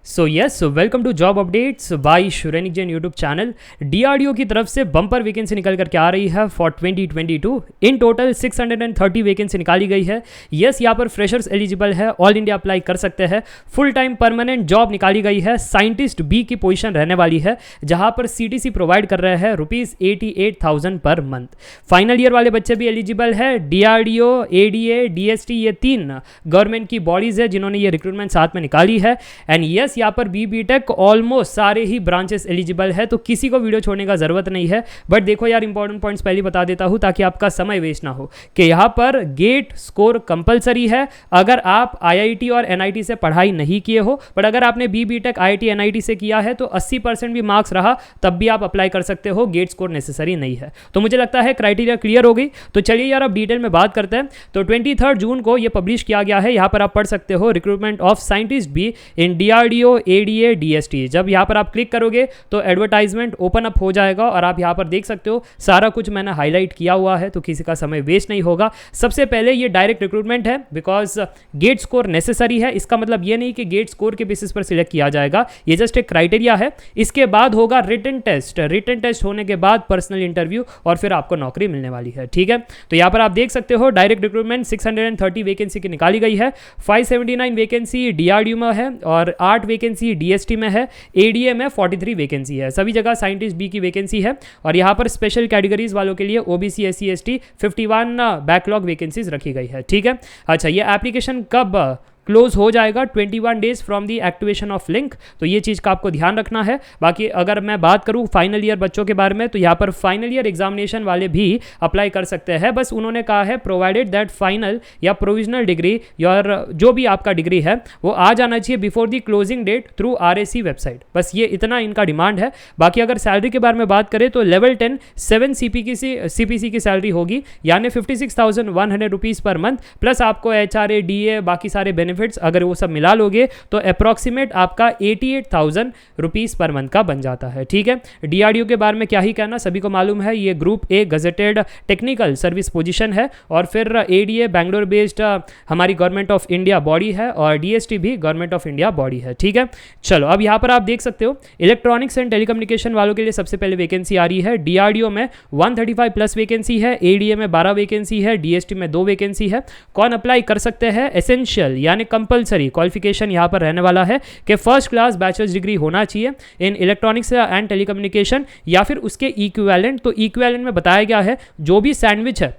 So welcome to job updates by Shurenik Jain YouTube channel. DRDO की तरफ से बम्पर वैकेंसी निकल करके आ रही है फॉर 2022। इन टोटल 630 वैकेंसी निकाली गई है। यस, यहाँ पर फ्रेशर्स एलिजिबल है, ऑल इंडिया अप्लाई कर सकते हैं। फुल टाइम परमानेंट जॉब निकाली गई है। साइंटिस्ट बी की पोजीशन रहने वाली है, जहाँ पर सीटीसी प्रोवाइड कर रहे हैं ₹88,000 पर मंथ। फाइनल ईयर वाले बच्चे भी एलिजिबल है। डीआरडीओ, एडीए, डीएसटी, ये 3 गवर्नमेंट की बॉडीज है जिन्होंने ये रिक्रूटमेंट साथ में निकाली है। एंड यस, यहाँ पर बीटेक ऑलमोस्ट सारे ही ब्रांचेस एलिजिबल है, तो किसी को वीडियो छोड़ने का जरूरत नहीं है। बट देखो यार, इंपॉर्टेंट पॉइंट्स पहले बता देता हूँ ताकि आपका समय वेस्ट ना हो कि यहाँ पर गेट स्कोर कंपलसरी है। अगर आप आईआईटी और एनआईटी से पढ़ाई नहीं किए हो, बट अगर आपने बीटेक आईआईटी एनआईटी से किया है तो 80% भी मार्क्स रहा तब भी आप अप्लाई कर सकते हो। गेट स्कोर नेसेसरी नहीं है। तो मुझे लगता है क्राइटेरिया क्लियर हो गई। तो चलिए यार, अब डिटेल में बात करते हैं। तो 23 जून को ये पब्लिश किया गया है। यहाँ पर आप पढ़ सकते हो recruitment of scientist be in DRDO, ADA, DST. जब यहाँ पर आप क्लिक करोगे तो एडवर्टाइजमेंट ओपन अप हो जाएगा और आप यहाँ पर देख सकते हो सारा कुछ मैंने हाईलाइट किया हुआ है, तो किसी का समय वेस्ट नहीं होगा। सबसे पहले ये डायरेक्ट रिक्रूटमेंट है बिकॉज गेट स्कोर नेसेसरी है। इसका मतलब ये नहीं कि गेट स्कोर के बेसिस पर सिलेक्ट किया जाएगा, ये जस्ट एक क्राइटेरिया है। इसके बाद होगा रिटन टेस्ट। रिटन टेस्ट होने के बाद पर्सनल इंटरव्यू और फिर आपको नौकरी मिलने वाली है। ठीक है, तो यहाँ पर आप देख सकते हो डायरेक्ट रिक्रूटमेंट 630 वैकेंसी की निकाली गई है। 579 वैकेंसी डीआरडीओ में है और 8 वैकेंसी डीएसटी में है। एडीए में 43 वैकेंसी है। सभी जगह साइंटिस्ट बी की वैकेंसी है। और यहाँ पर स्पेशल कैटेगरीज वालों के लिए OBC, SC, ST 51 backlog vacancies रखी गई है। ठीक है, अच्छा, ये एप्लीकेशन कब क्लोज हो जाएगा? 21 days from the activation of link. तो ये चीज़ का आपको ध्यान रखना है। बाकी अगर मैं बात करूँ फाइनल ईयर बच्चों के बारे में, तो यहाँ पर फाइनल ईयर एग्जामिनेशन वाले भी अप्लाई कर सकते हैं। बस उन्होंने कहा है प्रोवाइडेड दैट फाइनल या प्रोविजनल डिग्री और जो भी आपका डिग्री है वो आ जाना चाहिए before the closing date through RAC website. बस ये इतना इनका डिमांड है। बाकी अगर सैलरी के बारे में बात करें तो लेवल 10 7 सीपीसी की सैलरी होगी, यानी 56,100 रुपीज़ पर मंथ, प्लस आपको एचआरए, डीए, बाकी सारे बेनिफिट्स अगर वो सब मिला लोगे तो अप्रॉक्सीमेट आपका 88,000 रुपीज़ पर मंथ का बन जाता है। ठीक है, डीआरडीओ के बारे में क्या ही कहना, सभी को मालूम है ये group A gazetted technical service position है। और फिर एडीए बैंगलोर बेस्ड हमारी गवर्नमेंट ऑफ इंडिया बॉडी है और डीएसटी भी गवर्नमेंट ऑफ इंडिया बॉडी है। ठीक है, चलो अब यहाँ पर आप देख सकते हो इलेक्ट्रॉनिक्स एंड टेलीकम्युनिकेशन वालों के लिए सबसे पहले वैकेंसी आ रही है। डीआरडीओ में 135 प्लस वैकेंसी है, एडीए में 12 वैकेंसी है, डीएसटी में 2 वैकेंसी है। कौन अप्लाई कर सकते हैं? एसेंशियल यानी कंपलसरी क्वालिफिकेशन यहाँ पर रहने वाला है कि फर्स्ट क्लास बैचलर्स डिग्री होना चाहिए इन इलेक्ट्रॉनिक्स एंड टेलीकम्युनिकेशन या फिर उसके इक्विवेलेंट। तो इक्विवेलेंट में बताया गया है जो भी सैंडविच है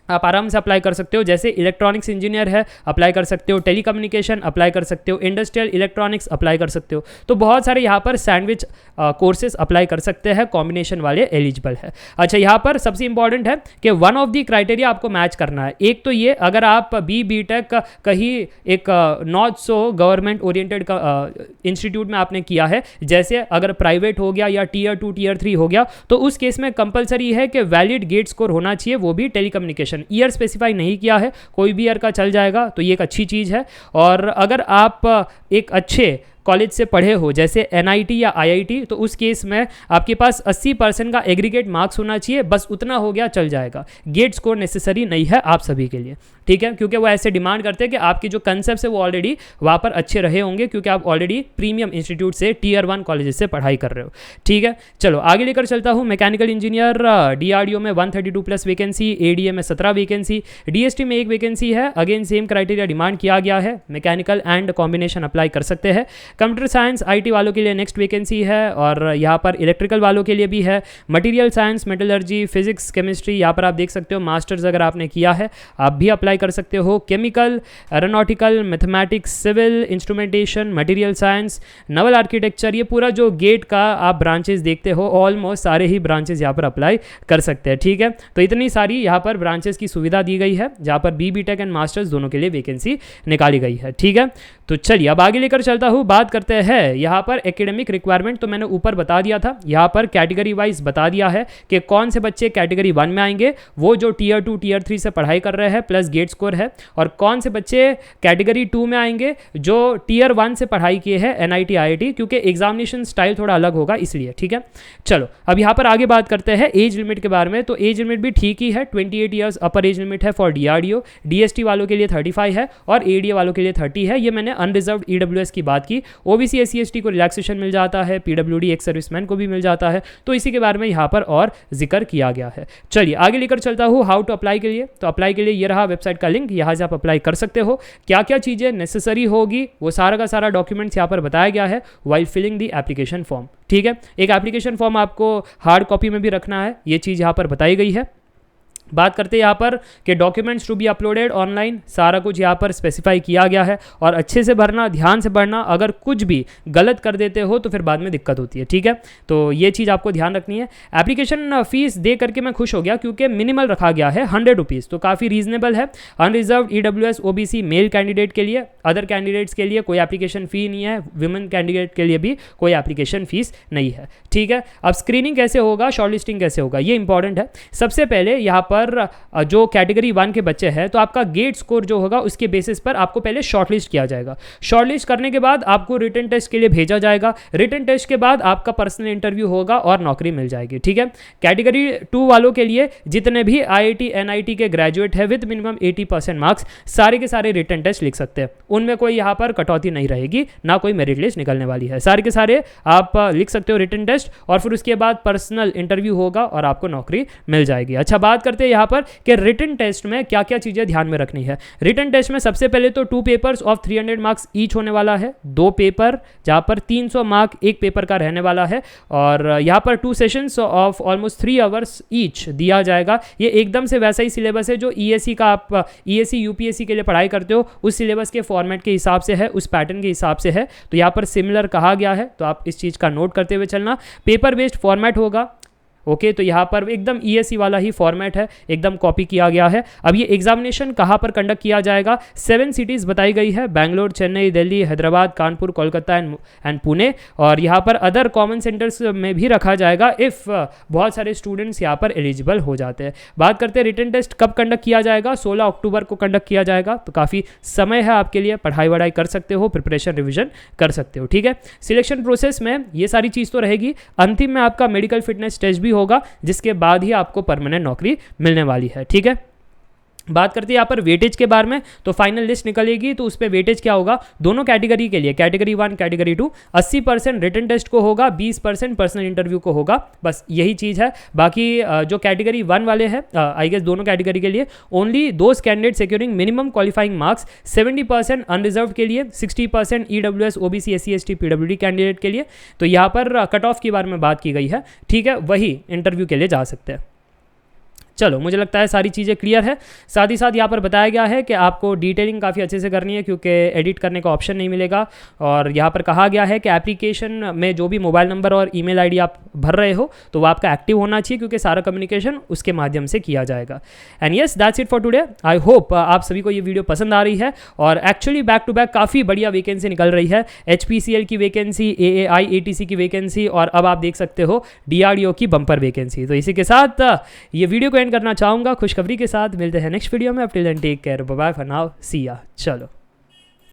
आप आराम से अप्लाई कर सकते हो। जैसे इलेक्ट्रॉनिक्स इंजीनियर है, अप्लाई कर सकते हो। टेलीकम्युनिकेशन अप्लाई कर सकते हो। इंडस्ट्रियल इलेक्ट्रॉनिक्स अप्लाई कर सकते हो। तो बहुत सारे यहाँ पर सैंडविच कोर्सेज अप्लाई कर सकते हैं, कॉम्बिनेशन वाले एलिजिबल है। अच्छा, यहाँ पर सबसे इंपॉर्टेंट है कि वन ऑफ दी क्राइटेरिया आपको मैच करना है। एक तो ये, अगर आप बीटेक कहीं एक not so government oriented institute में आपने किया है, जैसे अगर प्राइवेट हो गया या टीयर 2 टीयर 3 हो गया, तो उस केस में कंपलसरी है कि वैलिड गेट स्कोर होना चाहिए, वो भी टेलीकम्युनिकेशन। ईयर स्पेसिफाई नहीं किया है, कोई भी ईयर का चल जाएगा, तो ये एक अच्छी चीज़ है। और अगर आप एक अच्छे कॉलेज से पढ़े हो जैसे एनआईटी या आईआईटी, तो उस केस में आपके पास 80% का एग्रीगेट मार्क्स होना चाहिए, बस उतना हो गया चल जाएगा। गेट स्कोर नेसेसरी नहीं है आप सभी के लिए। ठीक है, क्योंकि वो ऐसे डिमांड करते हैं कि आपकी जो कंसेप्ट है वो ऑलरेडी वहाँ पर अच्छे रहे होंगे, क्योंकि आप ऑलरेडी प्रीमियम इंस्टीट्यूट से टीयर 1 कॉलेज से पढ़ाई कर रहे हो। ठीक है, चलो आगे लेकर चलता हूँ। मैकेनिकल इंजीनियर डीआरडीओ में 132 प्लस वैकेंसी, एडीए में 17 वैकेंसी, डीएसटी में 1 वैकेंसी है। अगेन सेम क्राइटेरिया डिमांड किया गया है, मैकेनिकल एंड कॉम्बिनेशन अप्लाई कर सकते हैं। कंप्यूटर साइंस आईटी वालों के लिए नेक्स्ट वैकेंसी है और यहाँ पर इलेक्ट्रिकल वालों के लिए भी है। Material science, metallurgy, physics, chemistry, यहाँ पर आप देख सकते हो मास्टर्स अगर आपने किया है आप भी अप्लाई कर सकते हो। Chemical, aeronautical, mathematics, civil, instrumentation, material science, naval architecture, ये पूरा जो गेट का आप ब्रांचेस देखते हो ऑलमोस्ट सारे ही ब्रांचेस यहाँ पर अप्लाई कर सकते हैं। ठीक है, तो इतनी सारी यहाँ पर ब्रांचेस की सुविधा दी गई है जहाँ पर बीटेक एंड मास्टर्स दोनों के लिए वैकेंसी निकाली गई है। ठीक है, तो चलिए अब आगे लेकर चलता हूँ। बात करते हैं यहाँ पर एकेडमिक रिक्वायरमेंट। तो मैंने ऊपर बता दिया था, यहाँ पर कैटेगरी वाइज बता दिया है कि कौन से बच्चे कैटेगरी 1 में आएंगे, वो जो टीयर 2 टीयर 3 से पढ़ाई कर रहे हैं प्लस गेट स्कोर है, और कौन से बच्चे कैटेगरी 2 में आएंगे जो टीयर 1 से पढ़ाई किए हैं एनआईटी आईआईटी, क्योंकि एग्जामिनेशन स्टाइल थोड़ा अलग होगा इसलिए। ठीक है, चलो अब यहाँ पर आगे बात करते हैं एज लिमिट के बारे में। तो एज लिमिट भी ठीक ही है, 28 ईयर्स अपर एज लिमिट है फॉर डीआरडीओ। डीएसटी वालों के लिए 35 है और एडीए वालों के लिए 30 है। ये मैंने अनरिजर्व्ड ईडब्ल्यूएस की बात की, ओबीसी एससी एसटी को रिलैक्सेशन मिल जाता है, पीडब्ल्यूडी एक्स सर्विसमैन को भी मिल जाता है, तो इसी के बारे में यहाँ पर और जिक्र किया गया है। चलिए आगे लेकर चलता हूँ हाउ टू अप्लाई के लिए। तो अप्लाई के लिए ये रहा वेबसाइट का लिंक, यहाँ से आप अप्लाई कर सकते हो। क्या क्या चीज़ें नेसेसरी होगी वो सारा का सारा डॉक्यूमेंट्स यहाँ पर बताया गया है while filling the application form. ठीक है, एक एप्लीकेशन फॉर्म आपको हार्ड कॉपी में भी रखना है, ये चीज़ यहाँ पर बताई गई है। बात करते हैं यहाँ पर कि documents to be uploaded online, सारा कुछ यहाँ पर स्पेसिफाई किया गया है और अच्छे से भरना, ध्यान से भरना, अगर कुछ भी गलत कर देते हो तो फिर बाद में दिक्कत होती है। ठीक है, तो ये चीज़ आपको ध्यान रखनी है। एप्लीकेशन फीस दे करके मैं खुश हो गया क्योंकि मिनिमल रखा गया है 100 रुपीज़, तो काफ़ी रीजनेबल है। Unreserved EWS OBC male candidate के लिए, अदर कैंडिडेट्स के लिए कोई एप्लीकेशन फ़ी नहीं है, वुमेन कैंडिडेट के लिए भी कोई एप्लीकेशन फ़ीस नहीं है। ठीक है, अब स्क्रीनिंग कैसे होगा, शॉर्टलिस्टिंग कैसे होगा, ये इंपॉर्टेंट है। सबसे पहले यहाँ पर जो कैटेगरी 1 के बच्चे हैं तो आपका गेट स्कोर जो होगा उसके बेसिस पर आपको पहले शॉर्टलिस्ट किया जाएगा। शॉर्टलिस्ट करने के बाद आपको रिटन टेस्ट के लिए भेजा जाएगा। रिटन टेस्ट के बाद आपका पर्सनल इंटरव्यू होगा और नौकरी मिल जाएगी। ठीक है, कैटेगरी 2 वालों के लिए जितने भी आईआईटी एनआईटी के ग्रेजुएट है विद मिनिमम 80% मार्क्स, सारे के सारे रिटन टेस्ट लिख सकते हैं, उनमें कोई यहाँ पर कटौती नहीं रहेगी, ना कोई मेरिट लिस्ट निकलने वाली है। सारे के सारे आप लिख सकते हो रिटन टेस्ट और फिर उसके बाद पर्सनल इंटरव्यू होगा और आपको नौकरी मिल जाएगी। अच्छा, बात करते हैं यहाँ पर कि रिटन टेस्ट में क्या क्या चीज़ें ध्यान में रखनी है। रिटन टेस्ट में सबसे पहले तो 2 पेपर्स ऑफ 300 मार्क्स ईच होने वाला है, 2 पेपर जहाँ पर 300 मार्क एक पेपर का रहने वाला है और यहाँ पर 2 sessions of almost 3 hours each दिया जाएगा। ये एकदम से वैसा ही सिलेबस है जो ईएससी का आप ईएससी यूपीएससी के लिए पढ़ाई करते हो, उस सिलेबस के फॉर्मेट के हिसाब से है, उस पैटर्न के हिसाब से है, तो यहाँ पर सिमिलर कहा गया है, तो आप इस चीज़ का नोट करते हुए चलना। पेपर बेस्ड फॉर्मेट होगा। ओके, तो यहाँ पर एकदम ईएससी वाला ही फॉर्मेट है, एकदम कॉपी किया गया है। अब ये एग्जामिनेशन कहाँ पर कंडक्ट किया जाएगा, 7 सिटीज़ बताई गई है, बेंगलोर, चेन्नई, दिल्ली, हैदराबाद, कानपुर, कोलकाता एंड पुणे, और यहाँ पर अदर कॉमन सेंटर्स में भी रखा जाएगा इफ़ बहुत सारे स्टूडेंट्स यहाँ पर एलिजिबल हो जाते हैं। बात करते हैं रिटन टेस्ट कब कंडक्ट किया जाएगा, 16 अक्टूबर को कंडक्ट किया जाएगा, तो काफ़ी समय है आपके लिए, पढ़ाई वढ़ाई कर सकते हो, प्रिपरेशन रिविजन कर सकते हो। ठीक है, सिलेक्शन प्रोसेस में ये सारी चीज़ तो रहेगी, अंतिम में आपका मेडिकल फिटनेस टेस्ट भी होगा, जिसके बाद ही आपको परमानेंट नौकरी मिलने वाली है। ठीक है, बात करते हैं यहाँ पर वेटेज के बारे में, तो फाइनल लिस्ट निकलेगी तो उस पर वेटेज क्या होगा दोनों कैटेगरी के लिए, कैटेगरी 1 कैटेगरी 2, 80% रिटन टेस्ट को होगा, 20% पर्सनल इंटरव्यू को होगा, बस यही चीज़ है। बाकी जो कैटेगरी 1 वाले हैं आई गेस दोनों कैटेगरी के लिए only those candidate securing minimum qualifying marks, 70% unreserved के लिए, 60% EWS OBC SC ST PWD candidate के लिए। तो यहाँ पर कट ऑफ के बारे में बात की गई है। ठीक है, वही इंटरव्यू के लिए जा सकते हैं। चलो, मुझे लगता है सारी चीज़ें क्लियर है। साथ ही साथ यहाँ पर बताया गया है कि आपको डिटेलिंग काफ़ी अच्छे से करनी है क्योंकि एडिट करने का ऑप्शन नहीं मिलेगा, और यहाँ पर कहा गया है कि एप्लीकेशन में जो भी मोबाइल नंबर और ईमेल आईडी आप भर रहे हो तो वो आपका एक्टिव होना चाहिए क्योंकि सारा कम्युनिकेशन उसके माध्यम से किया जाएगा। And yes, that's it for today. I hope आप सभी को ये वीडियो पसंद आ रही है, और एक्चुअली बैक टू बैक काफ़ी बढ़िया वैकेंसी निकल रही है। HPCL की वैकेंसी, AAI ATC की वैकेंसी, और अब आप देख सकते हो DRDO की बम्पर वैकेंसी। तो इसी के साथ ये वीडियो को करना चाहूँगा खुशखबरी के साथ। मिलते हैं नेक्स्ट वीडियो में। अब till then take care, bye bye for now, see ya. चलो।